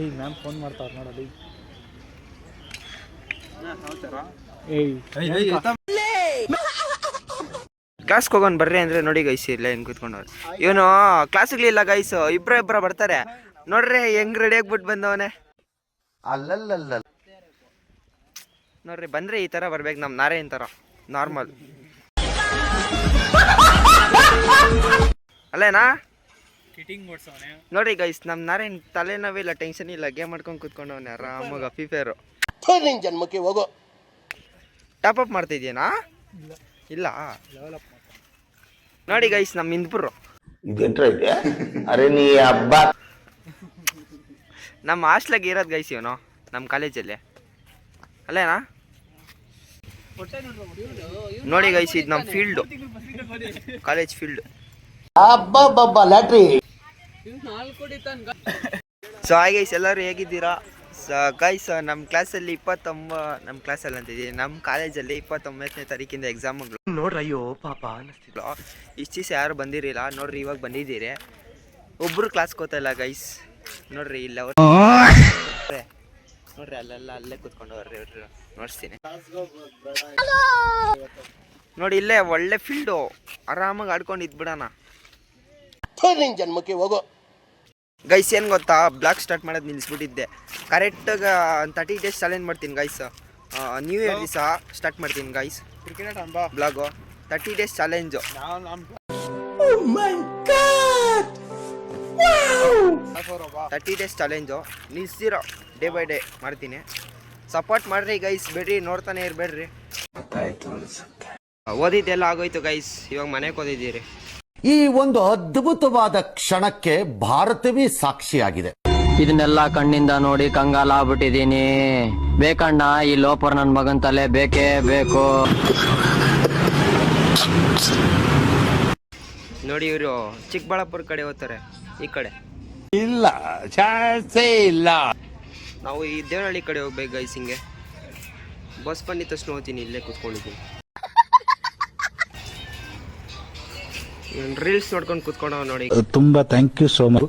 ಏಯ್ ma'am phone ಮಾಡ್ತಾವ್ರು ನೋಡಲಿ. ಕ್ಲಾಸ್ಗೆ ಹೋಗೋಣ ಬರ್ರಿ ಅಂದ್ರೆ ನೋಡಿ ಗೈಸ್ ಇಲ್ಲ ಹೆಂಗ್ ಕೂತ್ಕೊಂಡವ್ರೆ. ಇವನು ಕ್ಲಾಸ್ಗಳಿಲ್ಲ ಗೈಸ್, ಇಬ್ರ ಬರ್ತಾರೆ ನೋಡ್ರಿ ಹೆಂಗ್ ರೆಡಿ ಆಗ್ಬಿಟ್ಟು ಬಂದವನೆ. ಅಲ್ಲಲ್ಲ ನೋಡ್ರಿ ಬಂದ್ರೆ ಈ ತರ ಬರ್ಬೇಕು, ನಮ್ ನಾರೇನ್ ತರ ನಾರ್ಮಲ್ ಅಲ್ಲೇನಾ. ನೋಡ್ರಿ ಗೈಸ್ ನಮ್ ನಾರೇನ್ ತಲೆನೋವಿಲ್ಲ, ಟೆನ್ಷನ್ ಇಲ್ಲ, ಗೇಮ್ ಮಾಡ್ಕೊಂಡ್ ಕೂತ್ಕೊಂಡವನೆ ಆರಾಮಾಗ. ಫ್ರೀ ಫೈರ್ ಜನ್ಮಕ್ಕೆ ಹೋಗೋ ಟಾಪ್ ಅಪ್ ಮಾಡ್ತಿದ್ಯೇನಾ? ಇಲ್ಲ ನೋಡಿ ಗೈಸ್ ನಮ್ ಇಂದ್ಪುರ್ ಅರೆ ನೀ ಹಬ್ಬ ನಮ್ಮ ಹಾಸ್ಟ್ಲಾಗ ಇರೋದು ಗೈಸ್ ಇವನು ನಮ್ಮ ಕಾಲೇಜಲ್ಲಿ ಅಲ್ಲೇನಾ. ನೋಡಿ ಗೈಸ್ ಇದು ನಮ್ಮ ಫೀಲ್ಡು, ಕಾಲೇಜ್ ಫೀಲ್ಡ್. ಲ್ಯಾಟ್ರಿ. ಸೊ ಹಾಗೆ ಎಲ್ಲರೂ ಹೇಗಿದ್ದೀರಾ ಗೈಸ್? ನಮ್ಮ ಕ್ಲಾಸಲ್ಲಿ ನಮ್ಮ ಕ್ಲಾಸಲ್ಲಿ ಅಂತಿದ್ದೀವಿ, ನಮ್ಮ ಕಾಲೇಜಲ್ಲಿ 29ನೇ ತಾರೀಕಿಂದ ಎಕ್ಸಾಮ್ಗಳು ನೋಡ್ರಿ. ಅಯ್ಯೋ ಪಾಪ ಅನಿಸ್ತಿಲ್ಲ. ಇಷ್ಟು ದಿವಸ ಯಾರು ಬಂದಿರಲಿಲ್ಲ ನೋಡ್ರಿ, ಇವಾಗ ಬಂದಿದ್ದೀರಿ. ಒಬ್ರು ಕ್ಲಾಸ್ ಕೂತಲ್ಲ ಗೈಸ್ ನೋಡ್ರಿ, ಇಲ್ಲ ನೋಡ್ರಿ ಅಲ್ಲೇ ಕೂತ್ಕೊಂಡವ್ರಿ ನೋಡ್ತೀನಿ ನೋಡಿ. ಇಲ್ಲೇ ಒಳ್ಳೆ ಫೀಲ್ಡು, ಆರಾಮಾಗಿ ಆಡ್ಕೊಂಡು ಇದ್ಬಿಡೋಣ. ಜನ್ಮಕ್ಕೆ ಹೋಗೋ ಗೈಸ್ ಏನು ಗೊತ್ತಾ, ಬ್ಲಾಗ್ ಸ್ಟಾರ್ಟ್ ಮಾಡೋದು ನಿಲ್ಲಿಸ್ಬಿಟ್ಟಿದ್ದೆ. ಕರೆಕ್ಟಾಗಿ 30 ಡೇಸ್ ಚಾಲೆಂಜ್ ಮಾಡ್ತೀನಿ ಗೈಸ್. ನ್ಯೂ ಇಯರ್ ದಿವಸ ಸ್ಟಾರ್ಟ್ ಮಾಡ್ತೀನಿ guys vlog. 30 days challenge. 30 days challenge ನಿಲ್ಸಿರೋ ಡೇ ಬೈ ಡೇ ಮಾಡ್ತೀನಿ. ಸಪೋರ್ಟ್ ಮಾಡ್ರಿ ಗೈಸ್, ಬೇಡ್ರಿ, ನೋಡ್ತಾನೆ ಇರಬೇಡ್ರಿ. ಓದಿದ್ದೆಲ್ಲ ಆಗೋಯ್ತು ಗೈಸ್, ಇವಾಗ ಮನೆಗೆ ಓದಿದ್ದೀರಿ. ಈ ಒಂದು ಅದ್ಭುತವಾದ ಕ್ಷಣಕ್ಕೆ ಭಾರತವೇ ಸಾಕ್ಷಿಯಾಗಿದೆ. ಇದನ್ನೆಲ್ಲ ಕಣ್ಣಿಂದ ನೋಡಿ ಕಂಗಾಲ ಆಗ್ಬಿಟ್ಟಿದೀನಿ. ಬೇಕಣ್ಣ ಈ ಲೋಪರ್ ನನ್ ಮಗನ್ ತಲೆ ಬೇಕೇ ಬೇಕು. ನೋಡಿ ಇವರು ಚಿಕ್ಕಬಳ್ಳಾಪುರ ಕಡೆ ಹೋಗ್ತಾರೆ, ಈ ಕಡೆ ಇಲ್ಲ ಚಾನ್ಸೇ ಇಲ್ಲ. ನಾವು ಈ ದೇವನಹಳ್ಳಿ ಕಡೆ ಹೋಗ್ಬೇಕು ಗೈಸ್. ಹಿಂಗೆ ಬಸ್ ಬಂದಿದ ತಕ್ಷಣ ಹೋಗ್ತೀನಿ, ಇಲ್ಲೇ ಕೂತ್ಕೊಂಡಿದ್ದೀನಿ. ರೀಲ್ಸ್ ನೋಡ್ಕೊಂಡು ಕೂತ್ಕೊಂಡವ ನೋಡಿ. ತುಂಬಾ ಥ್ಯಾಂಕ್ ಯು ಸೋ ಮಚ್.